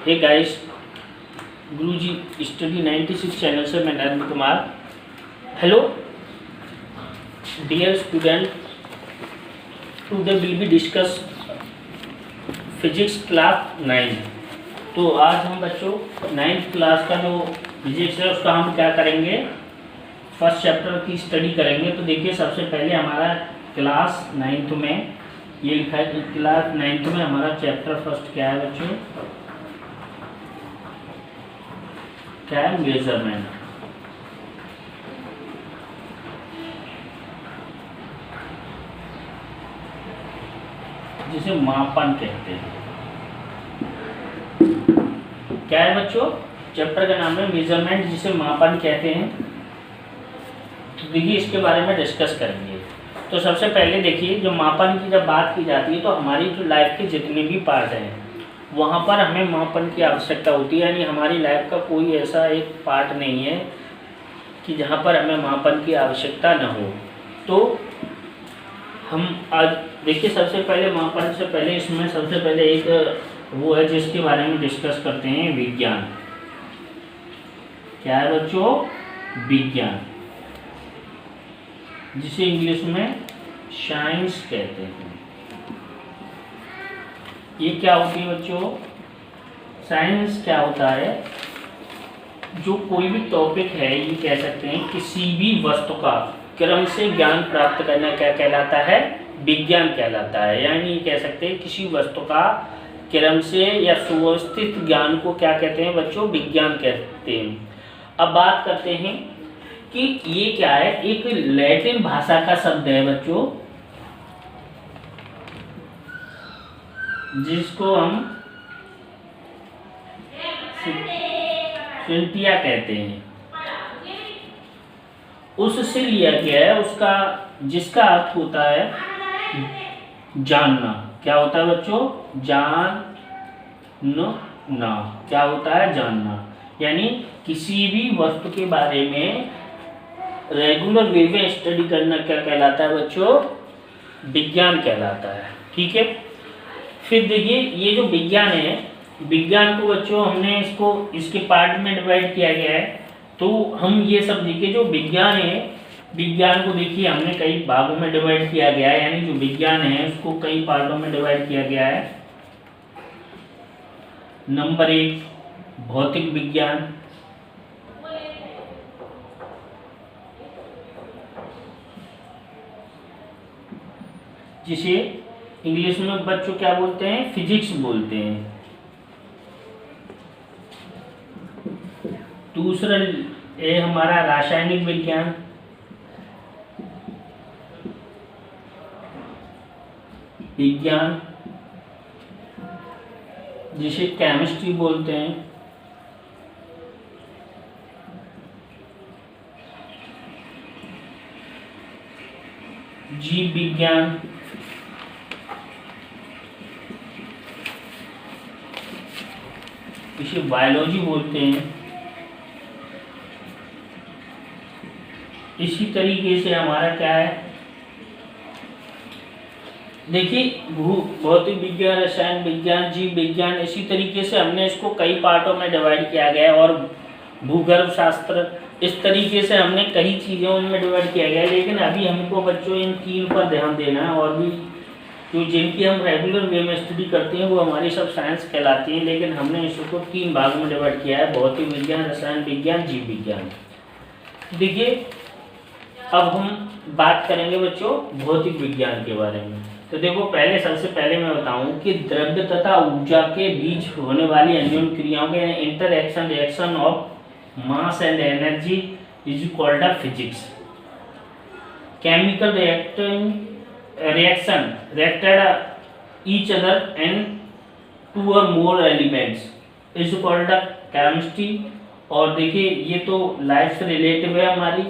हे guys, Guruji study 96 channel से मैं Narendra Kumar. Hello dear student, today will be discuss physics class 9। तो आज हम बच्चों 9th क्लास का जो फिजिक्स है उसका हम क्या करेंगे, फर्स्ट चैप्टर की स्टडी करेंगे। तो देखिए, सबसे पहले हमारा क्लास 9th में ये लिखा है कि क्लास 9th में हमारा चैप्टर फर्स्ट क्या है बच्चों, क्या है, मेजरमेंट। जिसे मापन कहते हैं। क्या है बच्चों, चैप्टर का नाम है मेजरमेंट, जिसे मापन कहते हैं। तो देखिए, इसके बारे में डिस्कस करेंगे। तो सबसे पहले देखिए, जो मापन की जब बात की जाती है तो हमारी जो लाइफ के जितने भी पार्ट हैं वहाँ पर हमें मापन की आवश्यकता होती है। यानी हमारी लाइफ का कोई ऐसा एक पार्ट नहीं है कि जहाँ पर हमें मापन की आवश्यकता न हो। तो हम आज देखिए, सबसे पहले मापन से पहले इसमें सबसे पहले एक वो है जिसके बारे में डिस्कस करते हैं, विज्ञान। क्या है बच्चों, विज्ञान, जिसे इंग्लिश में साइंस कहते हैं। ये क्या होती है बच्चों, साइंस क्या होता है, जो कोई भी टॉपिक है, ये कह सकते हैं किसी भी वस्तु का क्रम से ज्ञान प्राप्त करना क्या कहलाता है, विज्ञान कहलाता है। यानी ये कह सकते हैं किसी वस्तु का क्रम से या सुव्यवस्थित ज्ञान को क्या कहते हैं बच्चों, विज्ञान कहते हैं। अब बात करते हैं कि ये क्या है, एक लैटिन भाषा का शब्द है बच्चों, जिसको हम सिंटिया कहते हैं। उससे लिया गया है, उसका जिसका अर्थ होता है जानना। क्या होता है बच्चों, जानना। क्या होता है, जानना। यानी किसी भी वस्तु के बारे में रेगुलर वे में स्टडी करना क्या कहलाता है बच्चों, विज्ञान कहलाता है। ठीक है। फिर देखिए, ये जो विज्ञान है, विज्ञान को बच्चों हमने इसको इसके पार्ट में डिवाइड किया गया है। तो हम ये सब देखिए, जो विज्ञान है, विज्ञान को देखिए हमने कई भागों में डिवाइड किया गया है। यानी जो विज्ञान है उसको कई पार्टों में डिवाइड किया गया है। नंबर 1 भौतिक विज्ञान, जिसे इंग्लिश में बच्चों क्या बोलते हैं, फिजिक्स बोलते हैं। दूसरा ये हमारा रासायनिक विज्ञान, जिसे केमिस्ट्री बोलते हैं। जीव विज्ञान, इसे बायोलॉजी बोलते हैं। इसी तरीके से हमारा क्या है, देखिए भौतिक विज्ञान, रसायन विज्ञान, जीव विज्ञान, इसी तरीके से हमने इसको कई पार्टों में डिवाइड किया गया है। और भूगर्भ शास्त्र, इस तरीके से हमने कई चीज़ों में डिवाइड किया गया है। लेकिन अभी हमको बच्चों इन 3 पर ध्यान देना है। और भी जो जिनकी हम रेगुलर वे में स्टडी करते हैं वो हमारी सब साइंस कहलाती हैं। लेकिन हमने इसको 3 भागों में डिवाइड किया है, भौतिक विज्ञान, रसायन विज्ञान, जीव विज्ञान। देखिए, अब हम बात करेंगे बच्चों भौतिक विज्ञान के बारे में। तो देखो, पहले सबसे पहले मैं बताऊं कि द्रव्य तथा ऊर्जा के बीच होने वाली अन्योन्य क्रियाओं के interaction, reaction of mass and energy is called a physics. Chemical reaction reacted each other and 2 or more elements is called a chemistry। और देखिए, ये तो लाइफ से रिलेटिव है हमारी,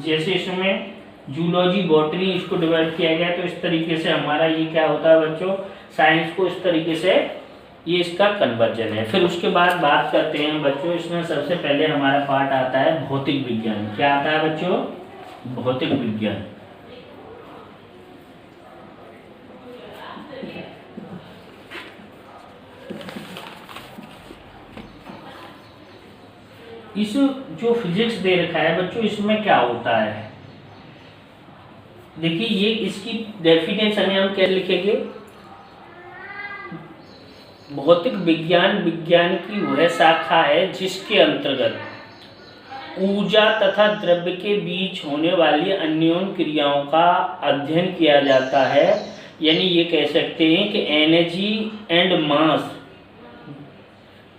जैसे इसमें जूलॉजी, बॉटनी इसको डिवाइड किया गया। तो इस तरीके से हमारा ये क्या होता है बच्चों, साइंस को इस तरीके से ये इसका कन्वर्जन है। फिर उसके बाद बात करते हैं बच्चों, इसमें सबसे पहले हमारा पार्ट आता है भौतिक विज्ञान। क्या आता है बच्चों, भौतिक विज्ञान। इस जो फिजिक्स दे रखा है बच्चों, इसमें क्या होता है, देखिए ये इसकी डेफिनेशन है, हम क्या लिखेंगे, भौतिक विज्ञान विज्ञान की वह शाखा है जिसके अंतर्गत ऊर्जा तथा द्रव्य के बीच होने वाली अन्योन्य क्रियाओं का अध्ययन किया जाता है। यानी ये कह सकते हैं कि energy and mass,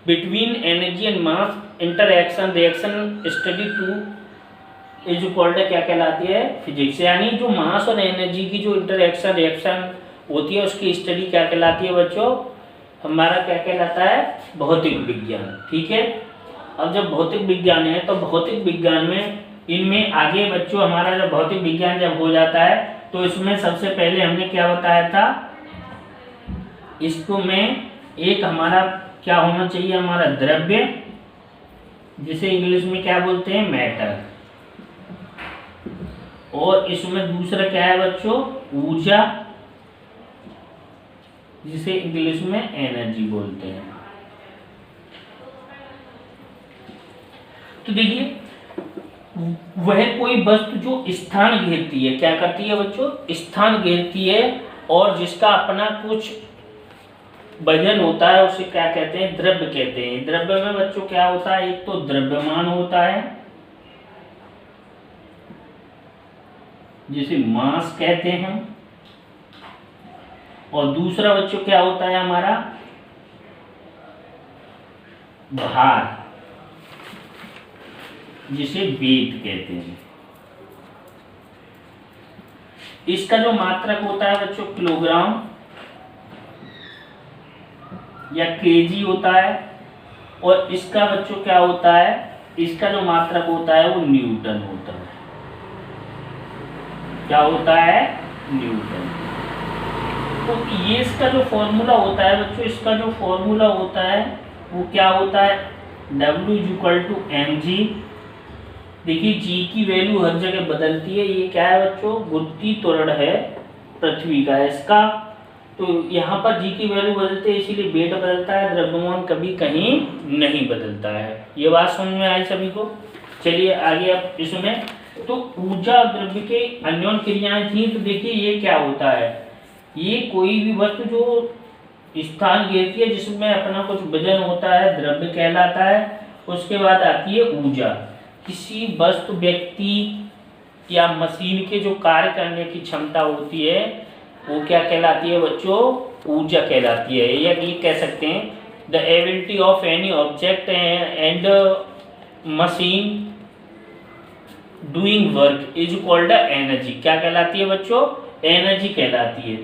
between energy and mass interaction reaction study two is called क्या कहलाती है, फिजिक्स। यानी जो मास और एनर्जी की जो इंटरएक्शन रिएक्शन होती है उसकी स्टडी क्या कहलाती है बच्चों, हमारा क्या कहलाता है, भौतिक विज्ञान। ठीक है, अब जब भौतिक विज्ञान है तो भौतिक विज्ञान में इनमें आगे बच्चों हमारा जब भौतिक विज्ञान जब हो जाता है तो इसमें सबसे पहले हमने क्या बताया था, इसको में एक हमारा क्या होना चाहिए, हमारा द्रव्य, जिसे इंग्लिश में क्या बोलते हैं, मैटर, और इसमें दूसरा क्या है बच्चों, ऊर्जा, जिसे इंग्लिश में एनर्जी बोलते हैं। तो देखिए वह कोई वस्तु जो स्थान घेरती है, क्या करती है बच्चों, स्थान घेरती है, और जिसका अपना कुछ वजन होता है उसे क्या कहते हैं, द्रव्य कहते हैं। द्रव्य में बच्चों क्या होता है, एक तो द्रव्यमान होता है जिसे मास कहते हैं, और दूसरा बच्चों क्या होता है हमारा भार, जिसे वेट कहते हैं। इसका जो मात्रक होता है बच्चों किलोग्राम या केजी होता है, और इसका बच्चों क्या होता है, इसका जो मात्रक होता है वो न्यूटन होता है। क्या होता है, न्यूटन। तो ये इसका जो फॉर्मूला होता है बच्चों, इसका जो फॉर्मूला होता है वो क्या होता है, W=mg। देखिए जी की वैल्यू हर जगह बदलती है, ये क्या है बच्चों, गुरुत्वीय त्वरण है पृथ्वी का इसका, तो यहाँ पर जी की वैल्यू बदलती है इसीलिए वेट बदलता है, द्रव्यमान कभी कहीं नहीं बदलता है। ये बात समझ में आई सभी को। चलिए आगे अब इसमें तो ऊर्जा और द्रव्य के अन्योन्य क्रियाएं थी। तो देखिए ये क्या होता है, ये कोई भी वस्तु जो स्थान घेरती है जिसमें अपना कुछ वजन होता है, द्रव्य कहलाता है। उसके बाद आती है ऊर्जा, किसी वस्तु व्यक्ति या मशीन के जो कार्य करने की क्षमता होती है वो क्या कहलाती है बच्चों, ऊर्जा कहलाती है। या ये कह सकते हैं the ability of any object and machine doing work is called energy. क्या कहलाती है बच्चों, एनर्जी कहलाती है।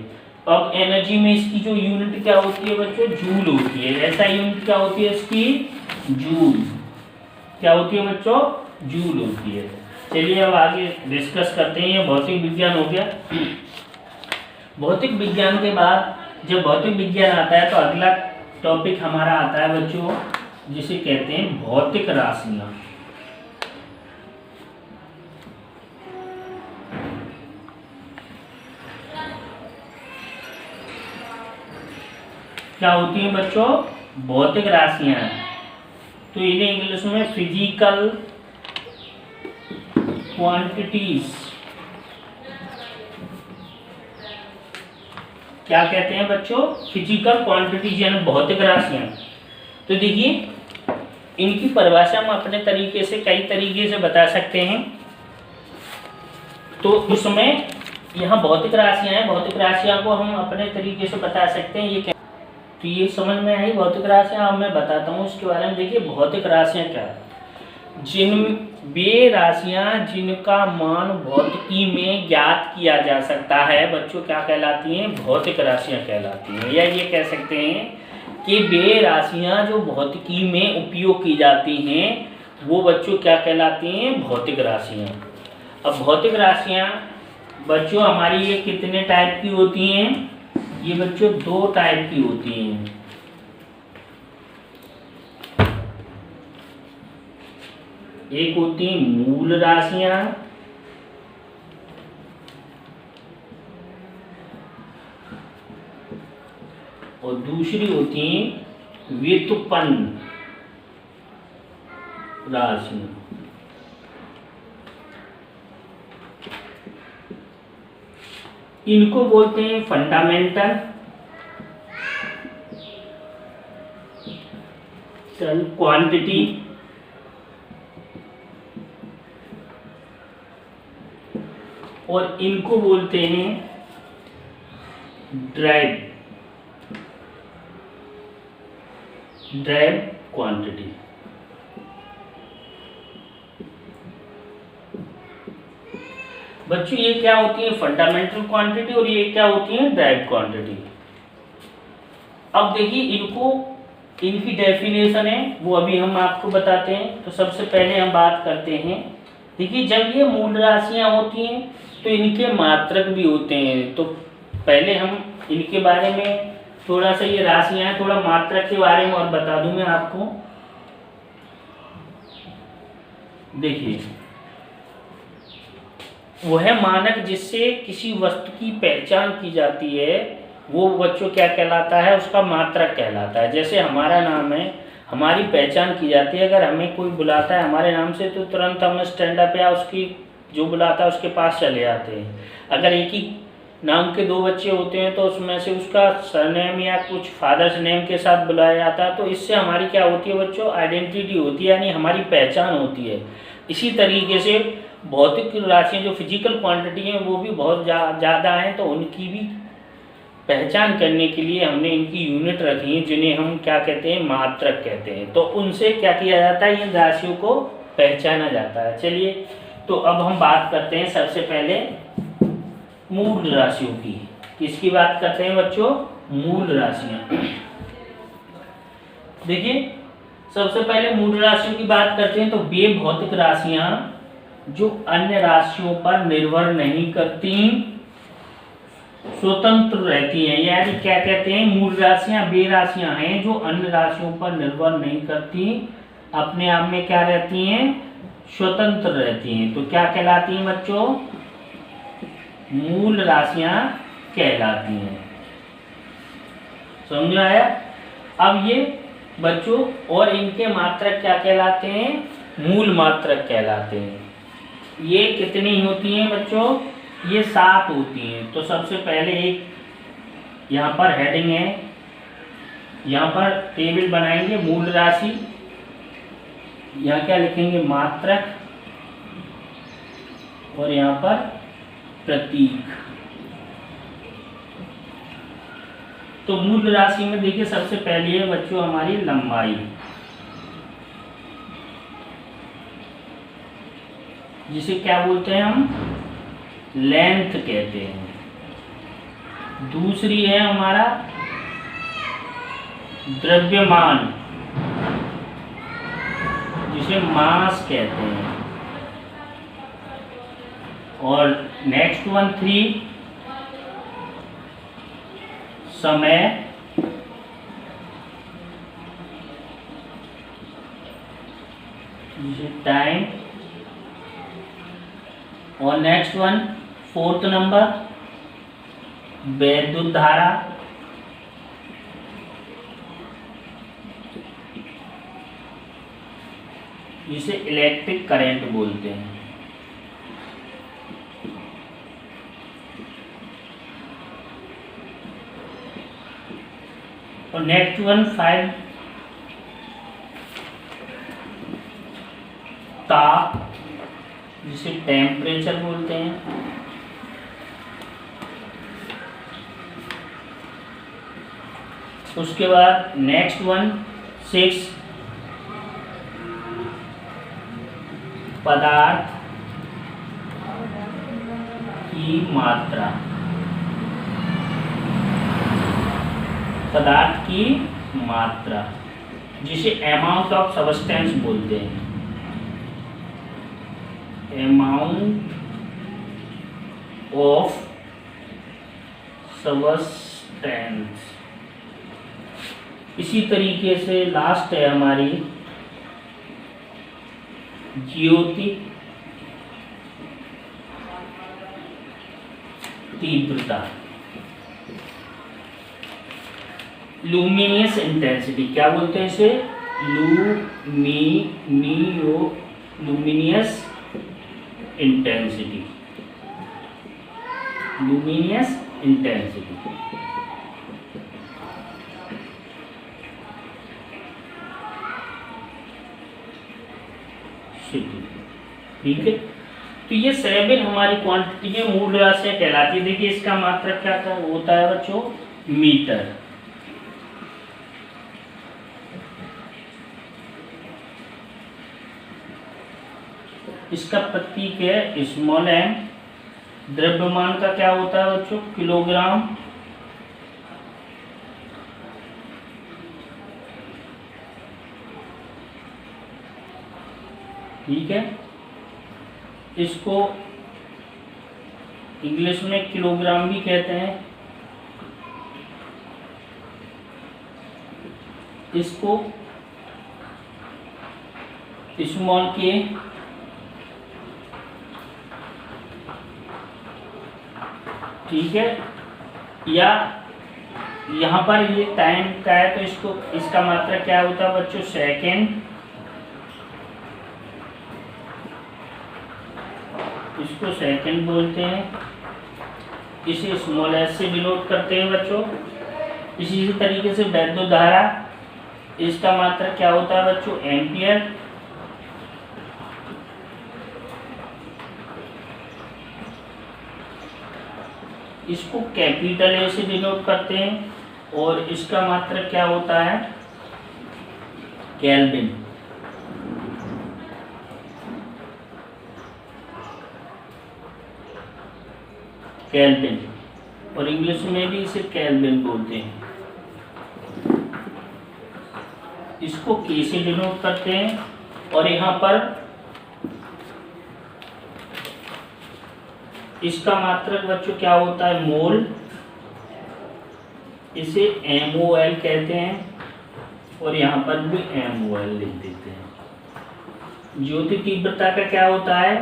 अब एनर्जी में इसकी जो यूनिट क्या होती है बच्चों, जूल होती है। ऐसा यूनिट क्या होती है इसकी, जूल। क्या होती है बच्चों, जूल होती है। चलिए अब आगे डिस्कस करते हैं। ये भौतिक विज्ञान हो गया। भौतिक विज्ञान के बाद जब भौतिक विज्ञान आता है तो अगला टॉपिक हमारा आता है बच्चों, जिसे कहते हैं भौतिक राशियां। क्या होती हैं बच्चों, भौतिक राशियां। तो इन्हें इंग्लिश में फिजिकल क्वांटिटीज क्या कहते हैं बच्चों, फिजिकल क्वांटिटीज यानी भौतिक राशियां। तो देखिए इनकी परिभाषा हम अपने तरीके से कई तरीके से बता सकते हैं। तो इसमें यहाँ भौतिक राशियां हैं, भौतिक राशियां को हम अपने तरीके से बता सकते हैं। ये तो ये समझ में आई भौतिक राशियां। अब मैं बताता हूँ उसके बारे में। देखिए भौतिक राशियां क्या है, वे राशियां जिनका मान भौतिकी में ज्ञात किया जा सकता है बच्चों क्या कहलाती हैं, भौतिक राशियां कहलाती हैं। या ये कह सकते हैं कि वे राशियां जो भौतिकी में उपयोग की जाती हैं वो बच्चों क्या कहलाती हैं, भौतिक राशियां। अब भौतिक राशियां बच्चों हमारी ये कितने टाइप की होती हैं, ये बच्चों दो टाइप की होती हैं। एक होती हैं मूल राशियां और दूसरी होती हैं व्युत्पन्न राशियां। इनको बोलते हैं फंडामेंटल क्वांटिटी और इनको बोलते हैं ड्राइव क्वांटिटी। बच्चों ये क्या होती है फंडामेंटल क्वांटिटी और ये क्या होती है ड्राइव क्वांटिटी। अब देखिए इनकी डेफिनेशन है वो अभी हम आपको बताते हैं। तो सबसे पहले हम बात करते हैं, देखिए जब ये मूल राशियां होती हैं तो इनके मात्रक भी होते हैं। तो पहले हम इनके बारे में थोड़ा सा, ये राशियां हैं, थोड़ा मात्रक के बारे में और बता दूं मैं आपको। देखिए वो है मानक जिससे किसी वस्तु की पहचान की जाती है, वो बच्चों क्या कहलाता है, उसका मात्रक कहलाता है। जैसे हमारा नाम है, हमारी पहचान की जाती है। अगर हमें कोई बुलाता है हमारे नाम से तो तुरंत हम स्टैंड अप या उसकी जो बुलाता है उसके पास चले जाते हैं। अगर एक ही नाम के दो बच्चे होते हैं तो उसमें से उसका सरनेम या कुछ फादर्स नेम के साथ बुलाया जाता है। तो इससे हमारी क्या होती है बच्चों, आइडेंटिटी होती है, यानी हमारी पहचान होती है। इसी तरीके से भौतिक राशियाँ जो फिजिकल क्वांटिटी हैं वो भी बहुत ज़्यादा हैं, तो उनकी भी पहचान करने के लिए हमने इनकी यूनिट रखी है जिन्हें हम क्या कहते हैं, मात्रक कहते हैं। तो उनसे क्या किया जाता है, इन राशियों को पहचाना जाता है। चलिए तो अब हम बात करते हैं सबसे पहले मूल राशियों की। किसकी बात करते हैं बच्चों, मूल राशियां। देखिए सबसे पहले मूल राशियों की बात करते हैं तो वे भौतिक राशियां जो अन्य राशियों पर निर्भर नहीं करती, स्वतंत्र रहती हैं। यानी क्या कहते हैं, मूल राशियां वे राशियां हैं जो अन्य राशियों पर निर्भर नहीं करती, अपने आप में क्या रहती हैं, स्वतंत्र रहती हैं। तो क्या कहलाती हैं बच्चों, मूल राशियां कहलाती हैं। समझ आया। अब ये बच्चों और इनके मात्रक क्या कहलाते हैं, मूल मात्रक कहलाते हैं। ये कितनी होती हैं बच्चों, ये 7 होती हैं। तो सबसे पहले एक यहाँ पर हेडिंग है, यहाँ पर टेबल बनाएंगे मूल राशि, यहाँ क्या लिखेंगे मात्रक, और यहाँ पर प्रतीक। तो मूल राशि में देखिए सबसे पहले है बच्चों हमारी लंबाई, जिसे क्या बोलते हैं हम, लेंथ कहते हैं। दूसरी है हमारा द्रव्यमान, जिसे मास कहते हैं। और नेक्स्ट वन 3 समय, जिसे टाइम। और नेक्स्ट वन 4th नंबर वैद्युत धारा, जिसे इलेक्ट्रिक करंट बोलते हैं। और नेक्स्ट वन 5 ताप, जिसे टेम्परेचर बोलते हैं। उसके बाद नेक्स्ट वन 6 पदार्थ की मात्रा, पदार्थ की मात्रा, जिसे अमाउंट ऑफ सबस्टेंस बोलते हैं। Amount of substance. इसी तरीके से लास्ट है हमारी ज्योति तीव्रता, लुमिनियस इंटेंसिटी। क्या बोलते हैं इसे, लुमिनियस इंटेंसिटी, लुमिनियस इंटेंसिटी। ठीक है, तो ये 7 हमारी क्वांटिटी में मूल राशियां कहलाती है। देखिए इसका मात्रक क्या होता है बच्चों, मीटर। इसका प्रतीक है स्मॉल m। द्रव्यमान का क्या होता है बच्चों, किलोग्राम। ठीक है, इसको इंग्लिश में किलोग्राम भी कहते हैं। इसको स्मॉल के ठीक है, या यहाँ पर ये टाइम का है तो इसको इसका मात्रा क्या होता है बच्चों, सेकेंड। इसको सेकंड बोलते हैं। इसे स्मॉल एस से डिनोट करते हैं बच्चों। इसी तरीके से वैद्युत धारा, इसका मात्रा क्या होता है बच्चों, एम्पियर। इसको कैपिटल ए से डिनोट करते हैं और इसका मात्रा क्या होता है, केल्विन। केल्विन, और इंग्लिश में भी इसे केल्विन बोलते हैं। इसको के से डिनोट करते हैं और यहाँ पर इसका मात्रक बच्चों क्या होता है, मोल। इसे MOL कहते हैं और यहाँ पर भी MOL लिख देते हैं। ज्योति तीव्रता का क्या होता है,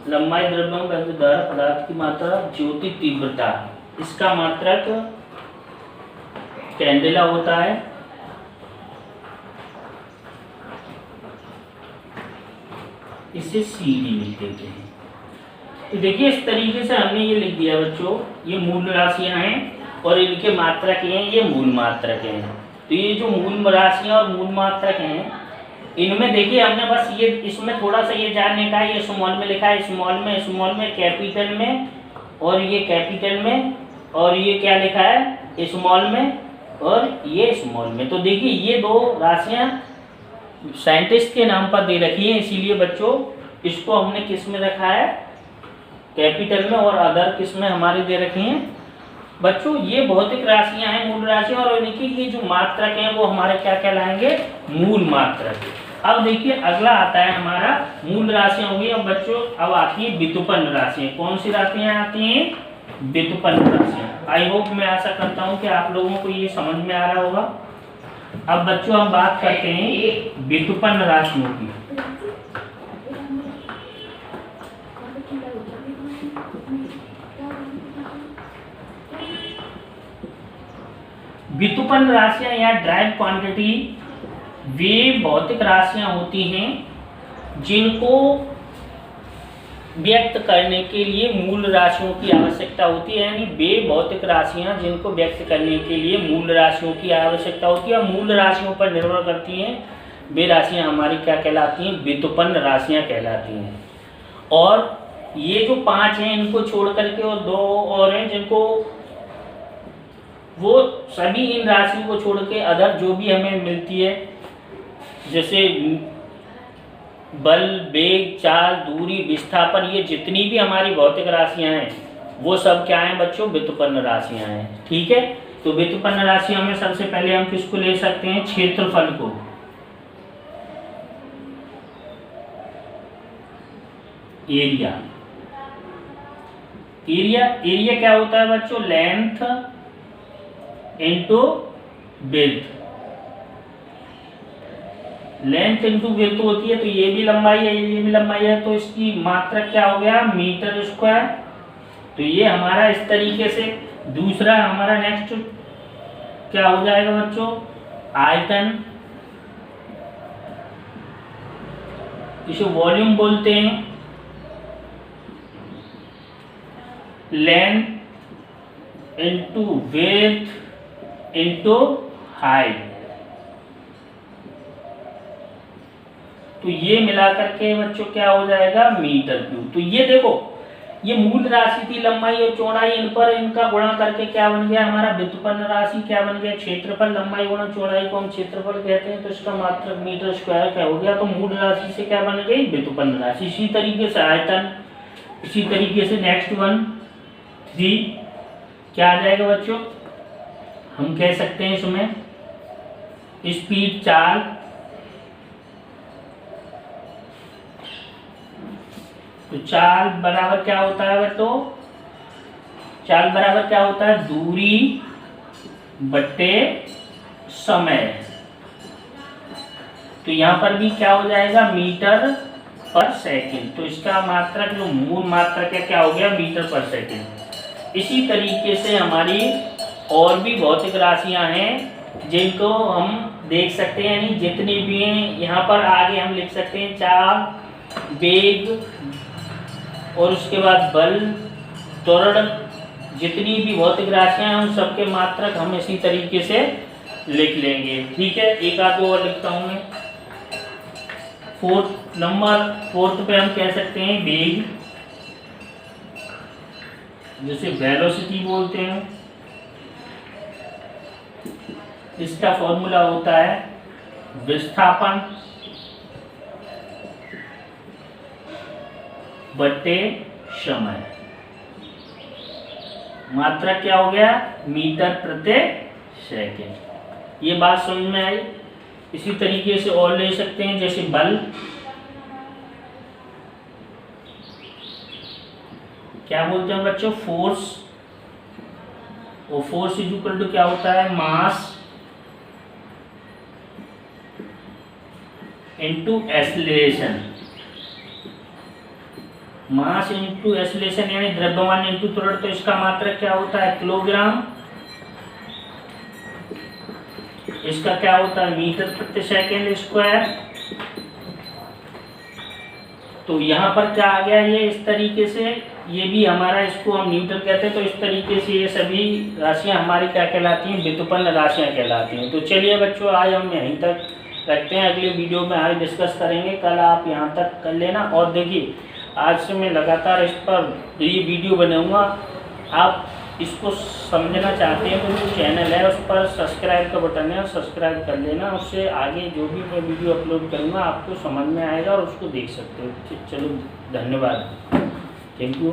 लंबाई, द्रव्यमान, वैद्युत धारा, पदार्थ की मात्रा, ज्योति तीव्रता। इसका मात्रक कैंडेला होता है। इसे CD लिख देते हैं। तो देखिए इस तरीके से हमने ये लिख दिया बच्चों, ये मूल राशियां हैं और इनके मात्रक हैं, ये मूल मात्रक हैं। तो ये जो मूल राशियां और मूल मात्रक हैं, इनमें देखिए हमने बस ये इसमें थोड़ा सा ये जानने का है, ये स्मॉल में लिखा है, स्मॉल में, कैपिटल में, और ये कैपिटल में, और ये क्या लिखा है, स्मॉल में, और ये स्मॉल में। तो देखिए ये दो राशियां साइंटिस्ट के नाम पर दे रखी है, इसीलिए बच्चों इसको हमने किस में रखा है, कैपिटल में, और अदर किस में हमारे दे रखी हैं बच्चों। ये भौतिक राशियां हैं, मूल राशियां, और इनकी ये जो मात्रक हैं वो हमारे क्या कहलाएंगे, मूल मात्रक। अब देखिए अगला आता है हमारा, मूल राशियां होगी। अब बच्चों अब आती है व्युत्पन्न राशियां। कौन सी राशियां आती हैं, व्युत्पन्न राशियां। आई होप, मैं आशा करता हूं कि आप लोगों को ये समझ में आ रहा होगा। अब बच्चों हम बात करते हैं व्युत्पन्न राशियों की। व्युत्पन्न राशियां या ड्राइव क्वांटिटी वे भौतिक राशियां होती हैं जिनको व्यक्त करने के लिए मूल राशियों की आवश्यकता होती है। यानी वे भौतिक राशियां जिनको व्यक्त करने के लिए मूल राशियों की आवश्यकता होती है और मूल राशियों पर निर्भर करती हैं, वे राशियां हमारी क्या कहलाती हैं, व्युत्पन्न राशियां कहलाती हैं। और ये जो 5 हैं इनको छोड़ करके और 2 और हैं जिनको, वो सभी इन राशियों को छोड़ के अदर जो भी हमें मिलती है, जैसे बल, वेग, चाल, दूरी, विस्थापन, ये जितनी भी हमारी भौतिक राशियां हैं वो सब क्या हैं बच्चों, व्युत्पन्न राशियां हैं। ठीक है, तो व्युत्पन्न राशियों में सबसे पहले हम किसको ले सकते हैं, क्षेत्रफल को। एरिया, एरिया क्या होता है बच्चों, length into width. Length into width होती है, तो ये भी लंबाई है, ये भी लंबाई है, तो इसकी मात्रा क्या हो गया, मीटर स्क्वायर। तो ये हमारा इस तरीके से। दूसरा हमारा नेक्स्ट क्या हो जाएगा बच्चों, आयतन, इसे वॉल्यूम बोलते हैं, length into width into height. तो ये मिलाकर के बच्चों क्या हो जाएगा, मीटर क्यूब। तो ये देखो, ये मूल राशि थी लंबाई और चौड़ाई, इन पर इनका गुणा करके क्या बन गया हमारा व्युत्पन्न राशि, क्या बन गया क्षेत्रफल। लंबाई गुणा चौड़ाई को हम क्षेत्रफल कहते हैं, तो इसका मात्रक मीटर स्क्वायर क्या हो गया, तो मूल राशि से क्या बन गई, व्युत्पन्न राशि। इसी तरीके से आयतन, इसी तरीके से नेक्स्ट वन 3 क्या आ जाएगा बच्चों, हम कह सकते हैं इसमें स्पीड, चाल, तो चाल बराबर क्या होता है बच्चों, चाल बराबर क्या होता है, दूरी बट्टे समय। तो यहाँ पर भी क्या हो जाएगा, मीटर पर सेकंड। तो इसका मात्रक जो मूल मात्रक है क्या हो गया, मीटर पर सेकंड। इसी तरीके से हमारी और भी भौतिक राशियां हैं जिनको हम देख सकते हैं, यानी जितनी भी हैं यहाँ पर आगे हम लिख सकते हैं चाल, वेग और उसके बाद बल, त्वरण, जितनी भी भौतिक राशियां हैं उन सबके मात्रक हम इसी तरीके से लिख लेंगे। ठीक है, एक आध और लिखता हूं मैं। फोर्थ पे हम कह सकते हैं वेग, जिसे वेलोसिटी बोलते हैं। इसका फॉर्मूला होता है विस्थापन बट्टे समय। मात्रा क्या हो गया, मीटर प्रति सेकंड। ये बात समझ में आई। इसी तरीके से और ले सकते हैं, जैसे बल, क्या बोलते हैं बच्चों, फोर्स। और फोर्स इज इक्वल टू क्या होता है, mass into acceleration. Mass into acceleration यानी द्रव्यमान इंटू त्वरण। तो इसका मात्रक क्या होता है, किलोग्राम। इसका क्या होता है, मीटर प्रति सेकंड स्क्वायर। तो यहाँ पर क्या आ गया, ये इस तरीके से, ये भी हमारा, इसको हम न्यूटन कहते हैं। तो इस तरीके से ये सभी राशियाँ हमारी क्या कहलाती हैं, व्युत्पन्न राशियाँ कहलाती हैं। तो चलिए बच्चों, आज हम यहीं तक रखते हैं, अगले वीडियो में आगे डिस्कस करेंगे। कल आप यहाँ तक कर लेना। और देखिए, आज से मैं लगातार इस पर ये वीडियो बनाऊंगा। आप इसको समझना चाहते हैं तो जो चैनल है उस पर सब्सक्राइब का बटन है, सब्सक्राइब कर लेना। उससे आगे जो भी मैं वीडियो अपलोड करूंगा आपको समझ में आएगा और उसको देख सकते हो। चलो, धन्यवाद, थैंक यू।